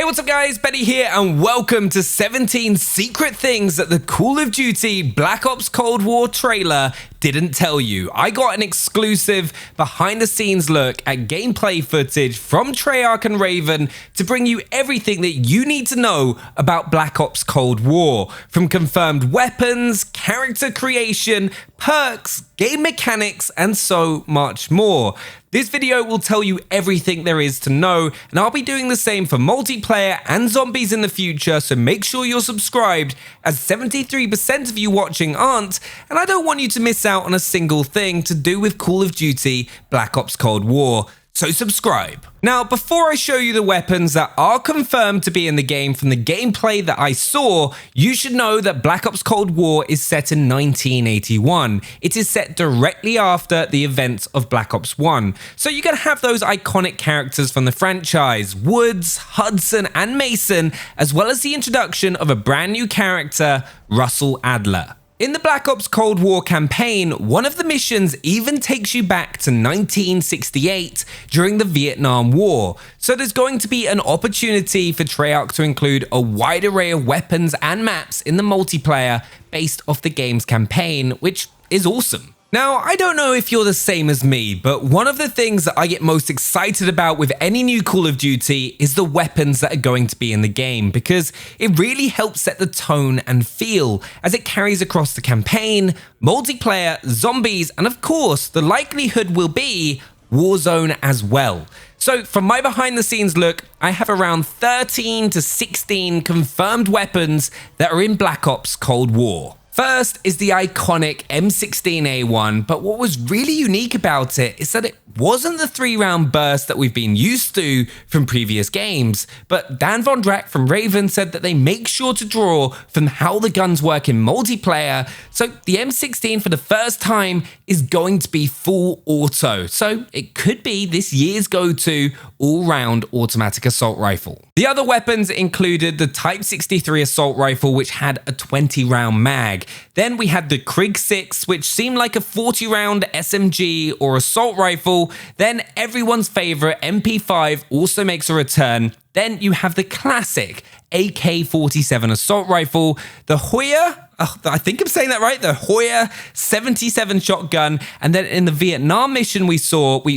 Hey, what's up guys? Benny here and welcome to 17 secret things that the Call of Duty Black Ops Cold War trailer didn't tell you. I got an exclusive behind the scenes look at gameplay footage from Treyarch and Raven to bring you everything that you need to know about Black Ops Cold War. From confirmed weapons, character creation, perks, game mechanics, and so much more. This video will tell you everything there is to know, and I'll be doing the same for multiplayer and zombies in the future, so make sure you're subscribed, as 73% of you watching aren't, and I don't want you to miss out on a single thing to do with Call of Duty Black Ops Cold War. So subscribe. Now, before I show you the weapons that are confirmed to be in the game from the gameplay that I saw, you should know that Black Ops Cold War is set in 1981. It is set directly after the events of Black Ops 1. So you're going to have those iconic characters from the franchise, Woods, Hudson, and Mason, as well as the introduction of a brand new character, Russell Adler. In the Black Ops Cold War campaign, one of the missions even takes you back to 1968 during the Vietnam War. So there's going to be an opportunity for Treyarch to include a wide array of weapons and maps in the multiplayer based off the game's campaign, which is awesome. Now, I don't know if you're the same as me, but one of the things that I get most excited about with any new Call of Duty is the weapons that are going to be in the game, because it really helps set the tone and feel as it carries across the campaign, multiplayer, zombies, and of course, the likelihood will be Warzone as well. So from my behind the scenes look, I have around 13 to 16 confirmed weapons that are in Black Ops Cold War. First is the iconic M16A1, but what was really unique about it is that it wasn't the 3-round burst that we've been used to from previous games, but Dan Von Drack from Raven said that they make sure to draw from how the guns work in multiplayer, so the M16 for the first time is going to be full auto, so it could be this year's go-to all-round automatic assault rifle. The other weapons included the Type 63 assault rifle, which had a 20-round mag. Then we had the Krig 6, which seemed like a 40-round SMG or assault rifle. Then everyone's favorite MP5 also makes a return. Then you have the classic AK-47 assault rifle, the Hoya, I think I'm saying that right, the Hoya 77 shotgun, and then in the Vietnam mission we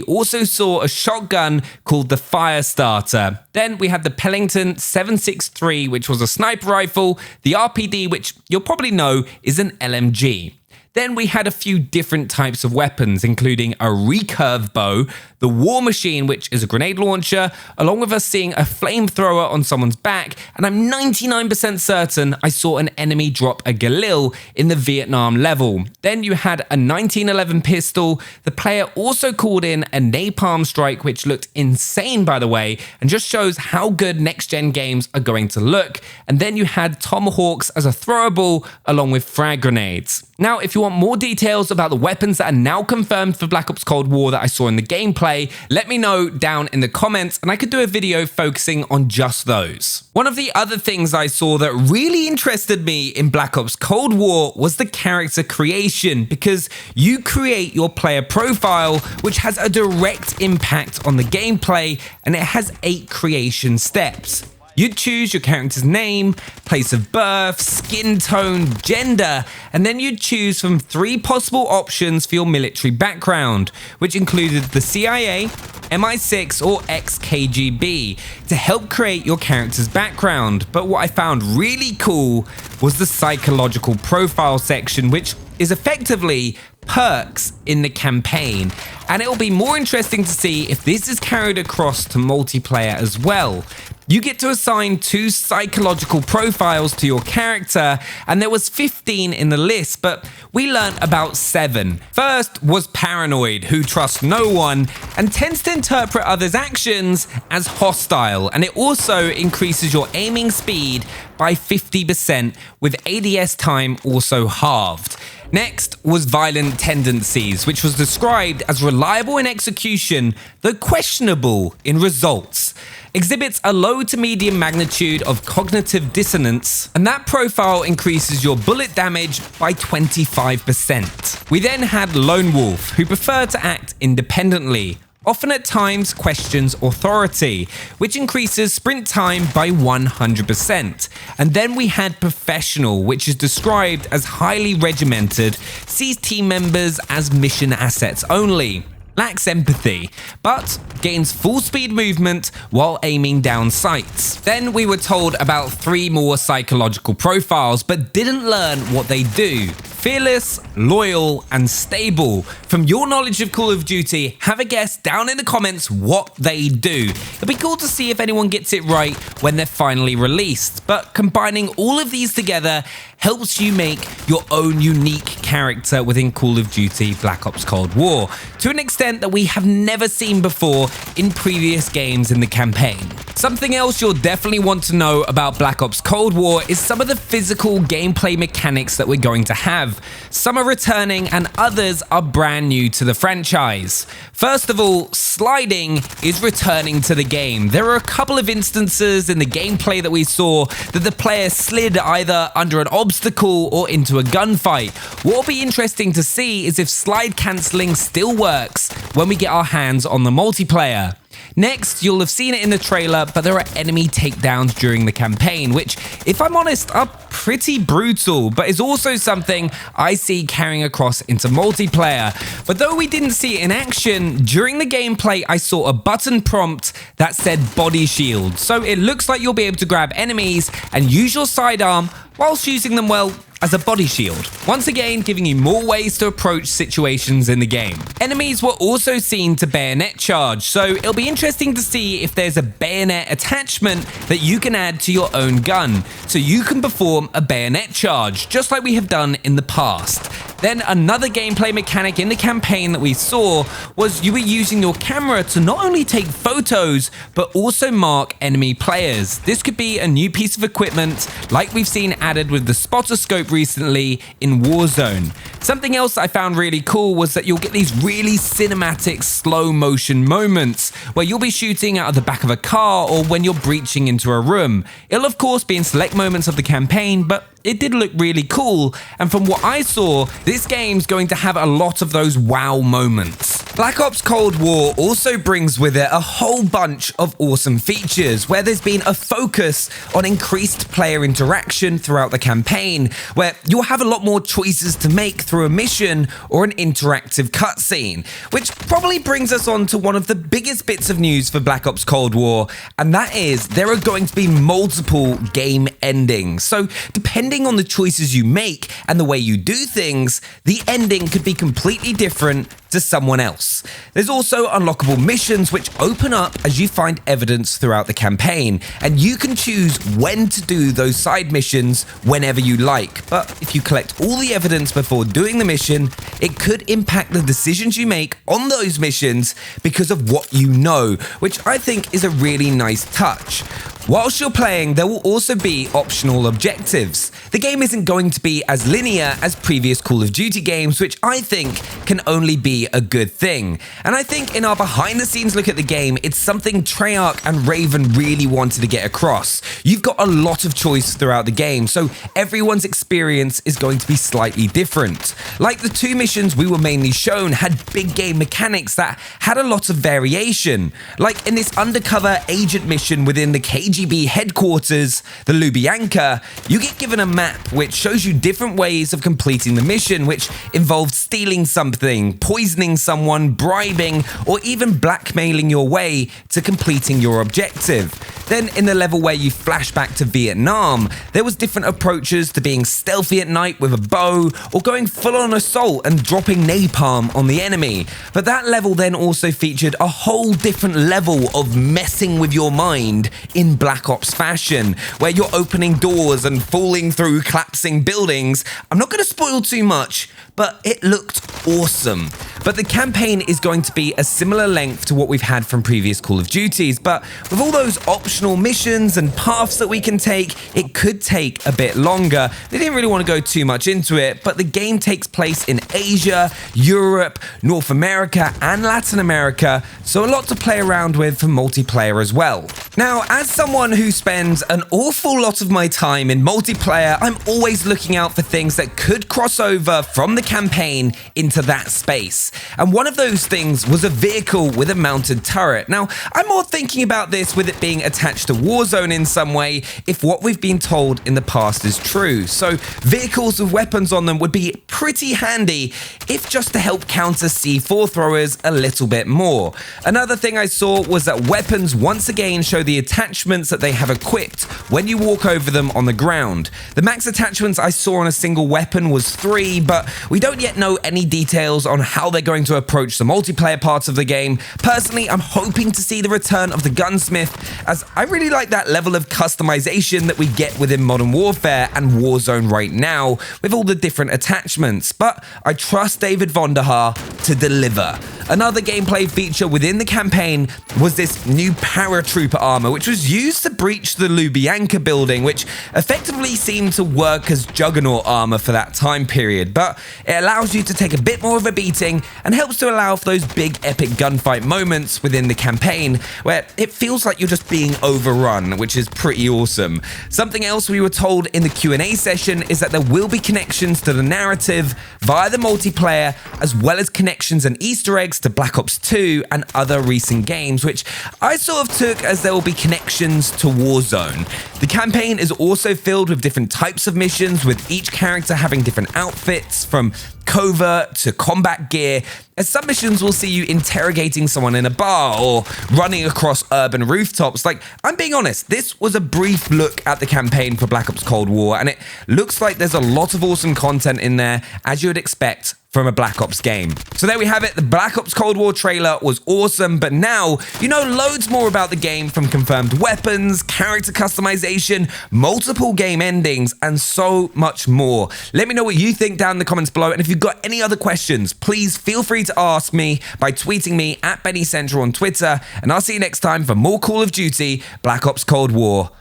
also saw a shotgun called the Firestarter. Then we had the Pellington 763, which was a sniper rifle, the RPD, which you'll probably know is an LMG. Then we had a few different types of weapons, including a recurve bow, the War Machine, which is a grenade launcher, along with us seeing a flamethrower on someone's back, and I'm 99% certain I saw an enemy drop a Galil in the Vietnam level. Then you had a 1911 pistol. The player also called in a napalm strike, which looked insane, by the way, and just shows how good next-gen games are going to look. And then you had tomahawks as a throwable, along with frag grenades. Now, if you want more details about the weapons that are now confirmed for Black Ops Cold War that I saw in the gameplay, let me know down in the comments and I could do a video focusing on just those. One of the other things I saw that really interested me in Black Ops Cold War was the character creation, because you create your player profile, which has a direct impact on the gameplay, and it has 8 creation steps. You'd choose your character's name, place of birth, skin tone, gender, and then you'd choose from 3 possible options for your military background, which included the CIA, MI6, or ex-KGB, to help create your character's background. But what I found really cool was the psychological profile section, which is effectively perks in the campaign, and it will be more interesting to see if this is carried across to multiplayer as well. You get to assign 2 psychological profiles to your character, and there was 15 in the list, but we learned about 7. First was paranoid, who trusts no one and tends to interpret others' actions as hostile, and it also increases your aiming speed by 50%, with ADS time also halved. Next was violent tendencies, which was described as reliable in execution, though questionable in results. Exhibits a low to medium magnitude of cognitive dissonance, and that profile increases your bullet damage by 25%. We then had Lone Wolf, who preferred to act independently. often at times questions authority, which increases sprint time by 100%. And then we had professional, which is described as highly regimented, sees team members as mission assets only, lacks empathy, but gains full speed movement while aiming down sights. Then we were told about 3 more psychological profiles, but didn't learn what they do. Fearless, loyal, and stable. From your knowledge of Call of Duty, have a guess down in the comments what they do. It'll be cool to see if anyone gets it right when they're finally released, but combining all of these together helps you make your own unique character within Call of Duty Black Ops Cold War, to an extent that we have never seen before in previous games in the campaign. Something else you'll definitely want to know about Black Ops Cold War is some of the physical gameplay mechanics that we're going to have. Some are returning and others are brand new to the franchise. First of all, sliding is returning to the game. There are a couple of instances in the gameplay that we saw that the player slid either under an obstacle or into a gunfight. What will be interesting to see is if slide cancelling still works when we get our hands on the multiplayer. Next, you'll have seen it in the trailer, but there are enemy takedowns during the campaign, which, if I'm honest, are pretty brutal, but is also something I see carrying across into multiplayer. But though we didn't see it in action, during the gameplay I saw a button prompt that said body shield, so it looks like you'll be able to grab enemies and use your sidearm whilst using them, well, as a body shield. Once again, giving you more ways to approach situations in the game. Enemies were also seen to bayonet charge, so it'll be interesting to see if there's a bayonet attachment that you can add to your own gun, so you can perform a bayonet charge, just like we have done in the past. Then another gameplay mechanic in the campaign that we saw was you were using your camera to not only take photos, but also mark enemy players. This could be a new piece of equipment, like we've seen added with the spotter scope recently in Warzone. Something else I found really cool was that you'll get these really cinematic slow motion moments where you'll be shooting out of the back of a car or when you're breaching into a room. It'll of course be in select moments of the campaign, but it did look really cool, and from what I saw, this game's going to have a lot of those wow moments. Black Ops Cold War also brings with it a whole bunch of awesome features, where there's been a focus on increased player interaction throughout the campaign, where you'll have a lot more choices to make through a mission or an interactive cutscene, which probably brings us on to one of the biggest bits of news for Black Ops Cold War, and that is there are going to be multiple game endings. So depending on the choices you make and the way you do things, the ending could be completely different to someone else. There's also unlockable missions which open up as you find evidence throughout the campaign, and you can choose when to do those side missions whenever you like. But if you collect all the evidence before doing the mission, it could impact the decisions you make on those missions because of what you know, which I think is a really nice touch. Whilst you're playing, there will also be optional objectives. The game isn't going to be as linear as previous Call of Duty games, which I think can only be a good thing. And I think in our behind the scenes look at the game, it's something Treyarch and Raven really wanted to get across. You've got a lot of choice throughout the game, so everyone's experience is going to be slightly different. Like the 2 missions we were mainly shown had big game mechanics that had a lot of variation. Like in this undercover agent mission within the KGB headquarters, the Lubyanka, you get given a map which shows you different ways of completing the mission, which involved stealing something, poisoning someone, bribing, or even blackmailing your way to completing your objective. Then in the level where you flash back to Vietnam, there was different approaches to being stealthy at night with a bow, or going full-on assault and dropping napalm on the enemy. But that level then also featured a whole different level of messing with your mind in Black Ops fashion, where you're opening doors and falling through collapsing buildings. I'm not going to spoil too much, but it looked awesome. But the campaign is going to be a similar length to what we've had from previous Call of Duties, but with all those optional missions and paths that we can take, it could take a bit longer. They didn't really want to go too much into it, but the game takes place in Asia, Europe, North America, and Latin America, so a lot to play around with for multiplayer as well. Now, as someone who spends an awful lot of my time in multiplayer, I'm always looking out for things that could cross over from the campaign into that space. and one of those things was a vehicle with a mounted turret. Now, I'm more thinking about this with it being attached to Warzone in some way, if what we've been told in the past is true. So vehicles with weapons on them would be pretty handy, if just to help counter C4 throwers a little bit more. Another thing I saw was that weapons once again show the attachments that they have equipped when you walk over them on the ground. The max attachments I saw on a single weapon was 3, but we don't yet know any details on how they're going to approach the multiplayer parts of the game. Personally, I'm hoping to see the return of the gunsmith, as I really like that level of customization that we get within Modern Warfare and Warzone right now with all the different attachments, but I trust David Vonderhaar to deliver. Another gameplay feature within the campaign was this new paratrooper armor, which was used to breach the Lubyanka building, which effectively seemed to work as Juggernaut armor for that time period, but it allows you to take a bit more of a beating and helps to allow for those big epic gunfight moments within the campaign where it feels like you're just being overrun, which is pretty awesome. Something else we were told in the Q&A session is that there will be connections to the narrative via the multiplayer, as well as connections and Easter eggs to Black Ops 2 and other recent games, which I sort of took as there will be connections to Warzone. The campaign is also filled with different types of missions, with each character having different outfits, from covert to combat gear, as some missions will see you interrogating someone in a bar or running across urban rooftops. Like, I'm being honest, this was a brief look at the campaign for Black Ops Cold War, and it looks like there's a lot of awesome content in there, as you would expect from a Black Ops game. So there we have it. The Black Ops Cold War trailer was awesome, but now you know loads more about the game, from confirmed weapons, character customization, multiple game endings, and so much more. Let me know what you think down in the comments below, and if you've got any other questions, please feel free to ask me by tweeting me at BennyCentral on Twitter, and I'll see you next time for more Call of Duty Black Ops Cold War.